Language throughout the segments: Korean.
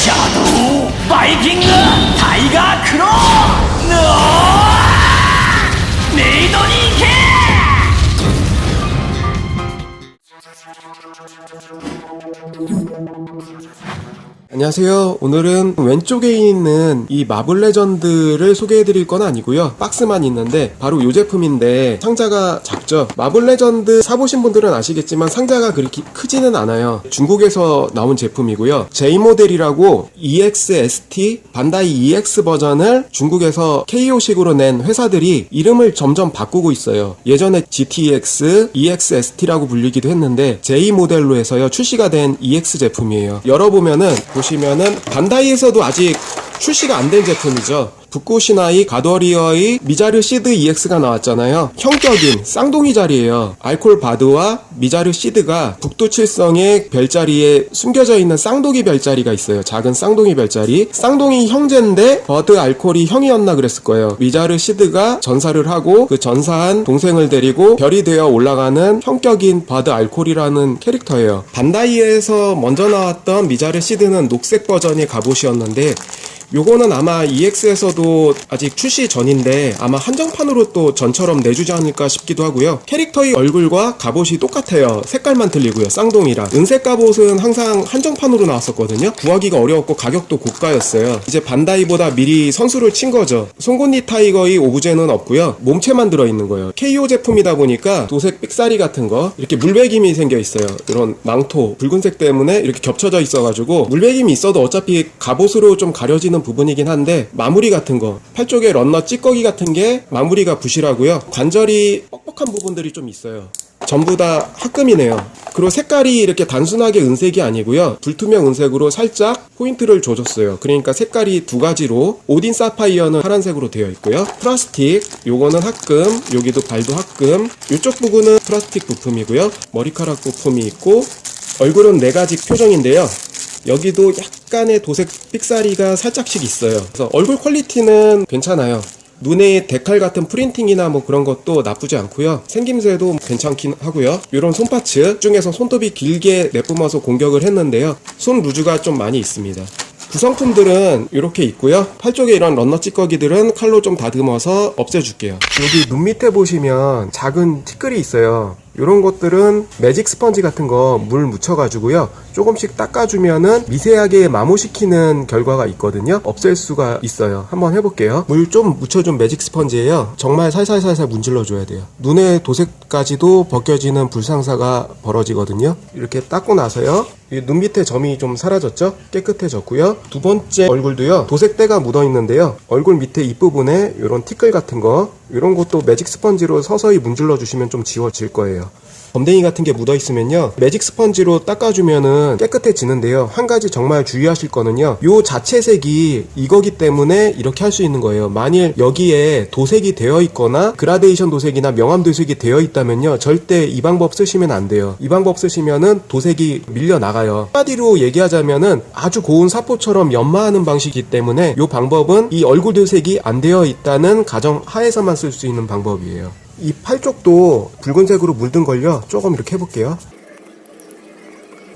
샤도우 바이킹 타이거 크로 메이도니케. 안녕하세요. 오늘은 왼쪽에 있는 이 마블 레전드를 소개해드릴 건 아니고요. 박스만 있는데 바로 이 제품인데 상자가 작죠. 마블 레전드 사보신 분들은 아시겠지만 상자가 그렇게 크지는 않아요. 중국에서 나온 제품이고요. J모델이라고 EXST 반다이 EX 버전을 중국에서 KO식으로 낸 회사들이 이름을 점점 바꾸고 있어요. 예전에 GTX, EXST라고 불리기도 했는데 J모델로 해서요 출시가 된 EX 제품이에요. 열어보면은 보시면은 반다이에서도 아직 출시가 안 된 제품이죠. 북고시나이 가더리어의 미자르 시드 EX가 나왔잖아요. 형격인 쌍둥이 자리예요. 알콜 바드와 미자르 시드가 북두 칠성의 별자리에 숨겨져 있는 쌍둥이 별자리가 있어요. 작은 쌍둥이 별자리. 쌍둥이 형제인데 버드 알콜이 형이었나 그랬을 거예요. 미자르 시드가 전사를 하고 그 전사한 동생을 데리고 별이 되어 올라가는 형격인 버드 알콜이라는 캐릭터예요. 반다이에서 먼저 나왔던 미자르 시드는 녹색 버전의 갑옷이었는데 요거는 아마 EX에서도 아직 출시 전인데 아마 한정판으로 또 전처럼 내주지 않을까 싶기도 하고요. 캐릭터의 얼굴과 갑옷이 똑같아요. 색깔만 틀리고요. 쌍둥이라. 은색 갑옷은 항상 한정판으로 나왔었거든요. 구하기가 어려웠고 가격도 고가였어요. 이제 반다이보다 미리 선수를 친 거죠. 송곳니 타이거의 오브제는 없고요. 몸체만 들어있는 거예요. KO 제품이다 보니까 도색 삑사리 같은 거 이렇게 물배김이 생겨 있어요. 이런 망토 붉은색 때문에 이렇게 겹쳐져 있어가지고 물배김이 있어도 어차피 갑옷으로 좀 가려지는 부분이긴 한데 마무리 같은 거 팔 쪽에 런너 찌꺼기 같은 게 마무리가 부실하고요. 관절이 뻑뻑한 부분들이 좀 있어요. 전부 다 합금이네요. 그리고 색깔이 이렇게 단순하게 은색이 아니고요. 불투명 은색으로 살짝 포인트를 줘줬어요. 그러니까 색깔이 두 가지로 오딘 사파이어는 파란색으로 되어 있고요. 플라스틱 요거는 합금, 여기도 발도 합금, 이쪽 부분은 플라스틱 부품이고요. 머리카락 부품이 있고 얼굴은 네 가지 표정인데요. 여기도 약간의 도색 삑사리가 살짝씩 있어요. 그래서 얼굴 퀄리티는 괜찮아요. 눈에 데칼 같은 프린팅이나 뭐 그런 것도 나쁘지 않고요. 생김새도 괜찮긴 하고요. 이런 손파츠 중에서 손톱이 길게 내뿜어서 공격을 했는데요. 손 루즈가 좀 많이 있습니다. 구성품들은 이렇게 있고요. 팔 쪽에 이런 런너 찌꺼기들은 칼로 좀 다듬어서 없애줄게요. 여기 눈 밑에 보시면 작은 티끌이 있어요. 이런 것들은 매직 스펀지 같은 거 물 묻혀가지고요. 조금씩 닦아주면은 미세하게 마모시키는 결과가 있거든요. 없앨 수가 있어요. 한번 해볼게요. 물 좀 묻혀준 매직 스펀지예요. 정말 살살살살 문질러줘야 돼요. 눈의 도색까지도 벗겨지는 불상사가 벌어지거든요. 이렇게 닦고 나서요. 눈 밑에 점이 좀 사라졌죠? 깨끗해졌고요. 두 번째 얼굴도요. 도색때가 묻어있는데요. 얼굴 밑에 입부분에 이런 티끌 같은 거 이런 것도 매직 스펀지로 서서히 문질러 주시면 좀 지워질 거예요. 범댕이 같은 게 묻어 있으면요 매직 스펀지로 닦아주면은 깨끗해지는데요. 한 가지 정말 주의하실 거는요, 요 자체 색이 이거기 때문에 이렇게 할 수 있는 거예요. 만일 여기에 도색이 되어 있거나 그라데이션 도색이나 명암 도색이 되어 있다면요 절대 이 방법 쓰시면 안 돼요. 이 방법 쓰시면은 도색이 밀려 나가요. 한마디로 얘기하자면은 아주 고운 사포처럼 연마하는 방식이기 때문에 요 방법은 이 얼굴 도색이 안 되어 있다는 가정 하에서만 쓸 수 있는 방법이에요. 이 팔 쪽도 붉은색으로 물든 걸요 조금 이렇게 해볼게요.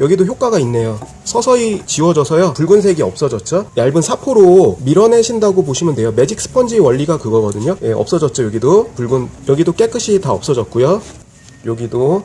여기도 효과가 있네요. 서서히 지워져서요 붉은색이 없어졌죠. 얇은 사포로 밀어내신다고 보시면 돼요. 매직 스펀지 원리가 그거거든요. 예, 없어졌죠. 여기도 붉은, 여기도 깨끗이 다 없어졌고요. 여기도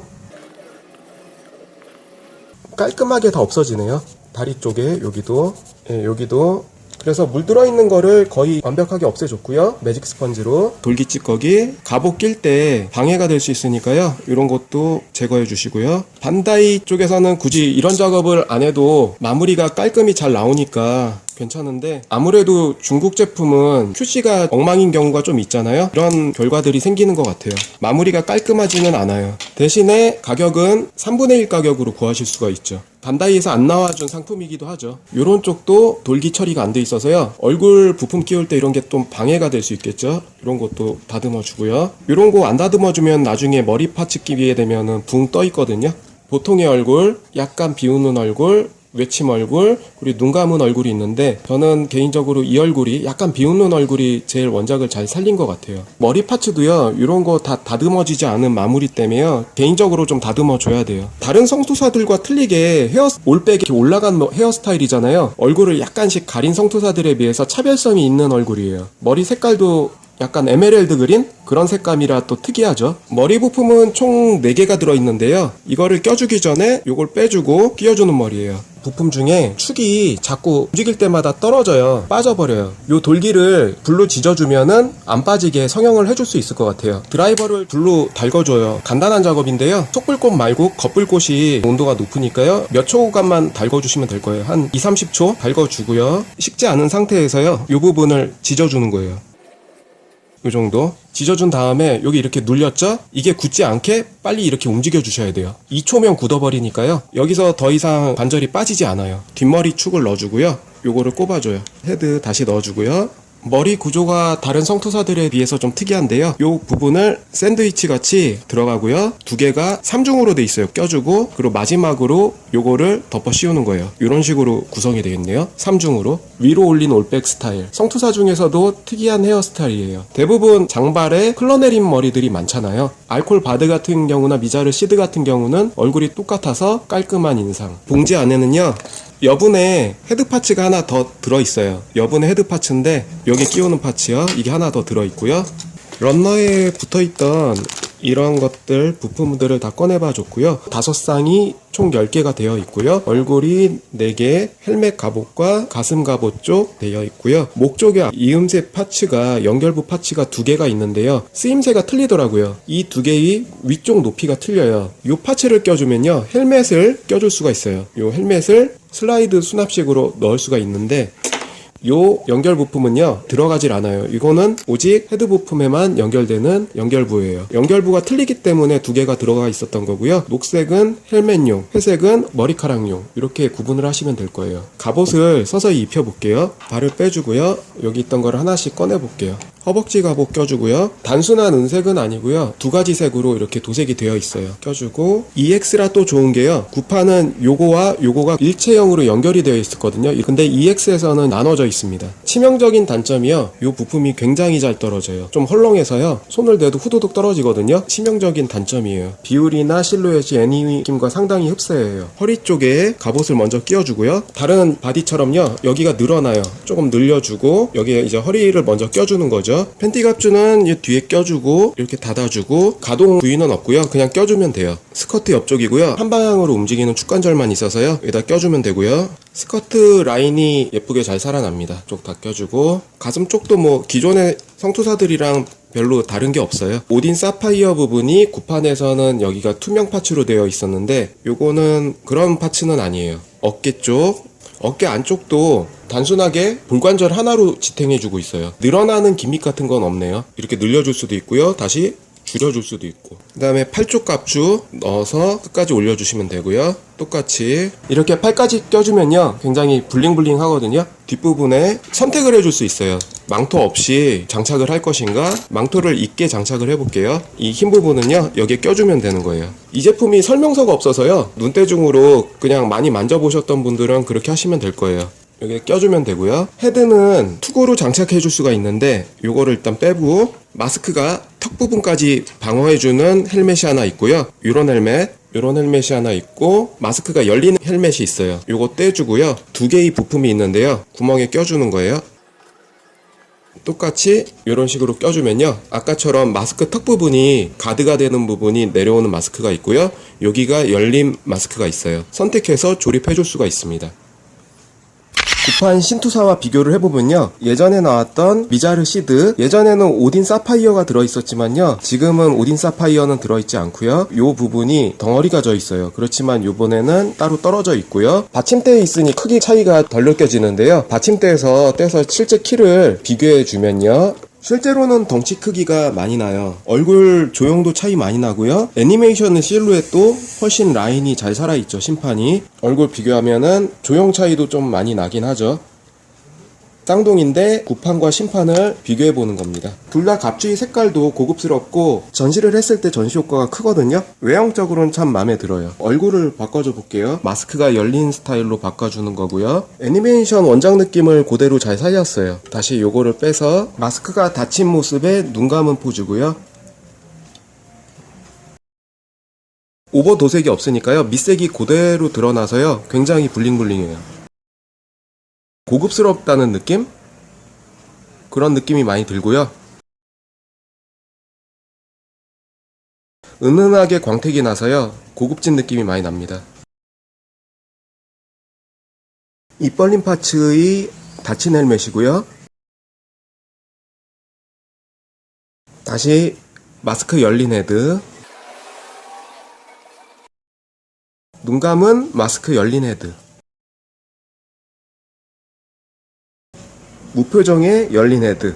깔끔하게 다 없어지네요. 다리 쪽에 여기도, 예, 여기도. 그래서 물 들어있는 거를 거의 완벽하게 없애줬고요. 매직 스펀지로. 돌기찌꺼기, 갑옷 낄 때 방해가 될 수 있으니까요. 이런 것도 제거해 주시고요. 반다이 쪽에서는 굳이 이런 작업을 안 해도 마무리가 깔끔히 잘 나오니까 괜찮은데, 아무래도 중국 제품은 출시가 엉망인 경우가 좀 있잖아요. 이런 결과들이 생기는 것 같아요. 마무리가 깔끔하지는 않아요. 대신에 가격은 3분의 1 가격으로 구하실 수가 있죠. 반다이에서 안 나와준 상품이기도 하죠. 이런 쪽도 돌기 처리가 안 돼 있어서요 얼굴 부품 끼울 때 이런 게 좀 방해가 될 수 있겠죠. 이런 것도 다듬어 주고요. 이런 거 안 다듬어 주면 나중에 머리 파츠 끼게 되면은 붕 떠 있거든요. 보통의 얼굴, 약간 비우는 얼굴, 외침 얼굴, 그리고 눈 감은 얼굴이 있는데 저는 개인적으로 이 얼굴이 약간 비웃는 얼굴이 제일 원작을 잘 살린 것 같아요. 머리 파츠도요, 이런 거 다 다듬어지지 않은 마무리 때문에요, 개인적으로 좀 다듬어 줘야 돼요. 다른 성투사들과 틀리게 올백이 이렇게 올라간 헤어스타일이잖아요. 얼굴을 약간씩 가린 성투사들에 비해서 차별성이 있는 얼굴이에요. 머리 색깔도 약간 에메랄드 그린? 그런 색감이라 또 특이하죠. 머리 부품은 총 4개가 들어있는데요. 이거를 껴주기 전에 이걸 빼주고 끼워주는 머리예요. 부품 중에 축이 자꾸 움직일 때마다 떨어져요. 빠져버려요. 요 돌기를 불로 지져주면은 안 빠지게 성형을 해줄 수 있을 것 같아요. 드라이버를 불로 달궈줘요. 간단한 작업인데요. 속불꽃 말고 겉불꽃이 온도가 높으니까요, 몇 초간만 달궈주시면 될 거예요. 한 2-30초 달궈주고요. 식지 않은 상태에서요, 요 부분을 지져주는 거예요. 요 정도 지져준 다음에 여기 이렇게 눌렸죠? 이게 굳지 않게 빨리 이렇게 움직여 주셔야 돼요. 2초면 굳어버리니까요, 여기서 더 이상 관절이 빠지지 않아요. 뒷머리 축을 넣어주고요, 요거를 꼽아줘요. 헤드 다시 넣어주고요. 머리 구조가 다른 성투사들에 비해서 좀 특이한데요, 요 부분을 샌드위치 같이 들어가고요, 2개가 3중으로 돼 있어요. 껴주고, 그리고 마지막으로 요거를 덮어 씌우는 거예요. 이런 식으로 구성이 되겠네요. 3중으로 위로 올린 올백 스타일, 성투사 중에서도 특이한 헤어스타일이에요. 대부분 장발에 흘러내린 머리들이 많잖아요. 알콜 바드 같은 경우나 미자르 시드 같은 경우는 얼굴이 똑같아서 깔끔한 인상. 봉지 안에는요, 여분의 헤드 파츠가 하나 더 들어있어요. 여분의 헤드 파츠인데 여기 끼우는 파츠요, 이게 하나 더 들어있고요. 런너에 붙어있던 이런 것들 부품들을 다 꺼내봐 줬고요. 5쌍이 총 10개가 되어 있고요. 얼굴이 4개, 헬멧 갑옷과 가슴 갑옷 쪽 되어 있고요. 목 쪽에 이음새 파츠가, 연결부 파츠가 2개가 있는데요, 쓰임새가 틀리더라고요. 이 2개의 위쪽 높이가 틀려요. 이 파츠를 껴주면요, 헬멧을 껴줄 수가 있어요. 이 헬멧을 슬라이드 수납식으로 넣을 수가 있는데, 요 연결 부품은요 들어가질 않아요. 이거는 오직 헤드 부품에만 연결되는 연결부예요. 연결부가 틀리기 때문에 2개가 들어가 있었던 거고요. 녹색은 헬멧용, 회색은 머리카락용, 이렇게 구분을 하시면 될 거예요. 갑옷을 서서히 입혀 볼게요. 발을 빼주고요, 여기 있던 거를 하나씩 꺼내 볼게요. 허벅지 갑옷 껴주고요. 단순한 은색은 아니고요, 2가지 색으로 이렇게 도색이 되어 있어요. 껴주고, EX라 또 좋은 게요, 구판은 요거와 요거가 일체형으로 연결이 되어 있었거든요. 근데 EX에서는 나눠져 있습니다. 치명적인 단점이요, 요 부품이 굉장히 잘 떨어져요. 좀 헐렁해서요, 손을 대도 후두둑 떨어지거든요. 치명적인 단점이에요. 비율이나 실루엣이 애니 느낌과 상당히 흡사해요. 허리 쪽에 갑옷을 먼저 끼워주고요. 다른 바디처럼요, 여기가 늘어나요. 조금 늘려주고, 여기에 이제 허리를 먼저 껴주는 거죠. 팬티 갑주는 이 뒤에 껴주고 이렇게 닫아주고, 가동 부위는 없고요, 그냥 껴주면 돼요. 스커트 옆쪽이고요, 한 방향으로 움직이는 축관절만 있어서요, 여기다 껴주면 되고요. 스커트 라인이 예쁘게 잘 살아납니다. 쪽 다 껴주고, 가슴 쪽도 뭐 기존의 성투사들이랑 별로 다른 게 없어요. 오딘 사파이어 부분이 구판에서는 여기가 투명 파츠로 되어 있었는데, 요거는 그런 파츠는 아니에요. 어깨 쪽, 어깨 안쪽도 단순하게 볼관절 하나로 지탱해주고 있어요. 늘어나는 기믹 같은 건 없네요. 이렇게 늘려줄 수도 있고요, 다시 줄여줄 수도 있고. 그 다음에 팔 쪽 갑주 넣어서 끝까지 올려주시면 되고요. 똑같이 이렇게 팔까지 껴주면요, 굉장히 블링블링 하거든요. 뒷부분에 선택을 해줄 수 있어요. 망토 없이 장착을 할 것인가, 망토를 있게 장착을 해볼게요. 이 흰 부분은요, 여기에 껴주면 되는 거예요. 이 제품이 설명서가 없어서요, 눈대중으로 그냥 많이 만져보셨던 분들은 그렇게 하시면 될 거예요. 여기에 껴주면 되고요. 헤드는 투구로 장착해 줄 수가 있는데, 요거를 일단 빼고, 마스크가 턱 부분까지 방어해주는 헬멧이 하나 있고요. 요런 헬멧이 하나 있고, 마스크가 열리는 헬멧이 있어요. 요거 떼주고요. 2개의 부품이 있는데요, 구멍에 껴주는 거예요. 똑같이 이런 식으로 껴주면요, 아까처럼 마스크 턱 부분이 가드가 되는 부분이 내려오는 마스크가 있고요, 여기가 열린 마스크가 있어요. 선택해서 조립해 줄 수가 있습니다. 구판 신투사와 비교를 해보면요, 예전에 나왔던 미자르 시드, 예전에는 오딘 사파이어가 들어있었지만요, 지금은 오딘 사파이어는 들어있지 않고요, 요 부분이 덩어리가 져 있어요. 그렇지만 요번에는 따로 떨어져 있고요, 받침대에 있으니 크기 차이가 덜 느껴지는데요, 받침대에서 떼서 실제 키를 비교해 주면요, 실제로는 덩치 크기가 많이 나요. 얼굴 조형도 차이 많이 나고요, 애니메이션 실루엣도 훨씬 라인이 잘 살아있죠. 심판이 얼굴 비교하면은 조형 차이도 좀 많이 나긴 하죠. 쌍둥이인데 구판과 심판을 비교해보는 겁니다. 둘 다 갑주의 색깔도 고급스럽고 전시를 했을 때 전시 효과가 크거든요. 외형적으로는 참 마음에 들어요. 얼굴을 바꿔줘 볼게요. 마스크가 열린 스타일로 바꿔주는 거고요. 애니메이션 원작 느낌을 그대로 잘 살렸어요. 다시 요거를 빼서 마스크가 닫힌 모습에 눈 감은 포즈고요. 오버 도색이 없으니까요. 밑색이 그대로 드러나서요. 굉장히 블링블링해요. 고급스럽다는 느낌? 그런 느낌이 많이 들고요. 은은하게 광택이 나서요. 고급진 느낌이 많이 납니다. 입 벌린 파츠의 닫힌 헬멧이고요. 다시 마스크 열린 헤드. 눈 감은 마스크 열린 헤드. 무표정의 열린 헤드.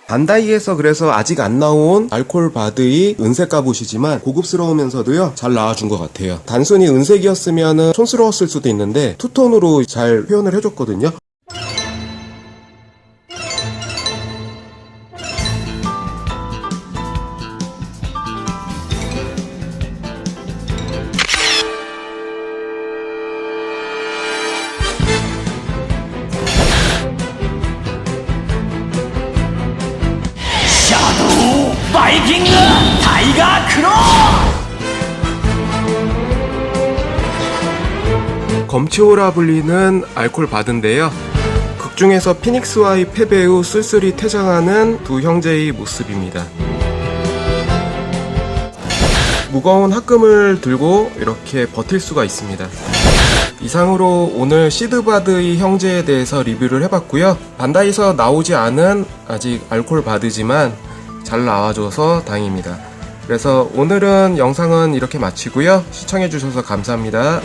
반다이에서 그래서 아직 안 나온 알콜 바드의 은색 갑옷이지만 고급스러우면서도요 잘 나와준 것 같아요. 단순히 은색이었으면 촌스러웠을 수도 있는데 투톤으로 잘 표현을 해줬거든요. 샤도우 바이킹 타이거 크로. 검치오라 불리는 알콜 바드인데요. 극중에서 피닉스와의 패배 후 쓸쓸히 퇴장하는 두 형제의 모습입니다. 무거운 합금을 들고 이렇게 버틸 수가 있습니다. 이상으로 오늘 시드바드의 형제에 대해서 리뷰를 해봤고요. 반다이에서 나오지 않은 아직 알콜 바드지만 잘 나와줘서 다행입니다. 그래서 오늘은 영상은 이렇게 마치고요. 시청해주셔서 감사합니다.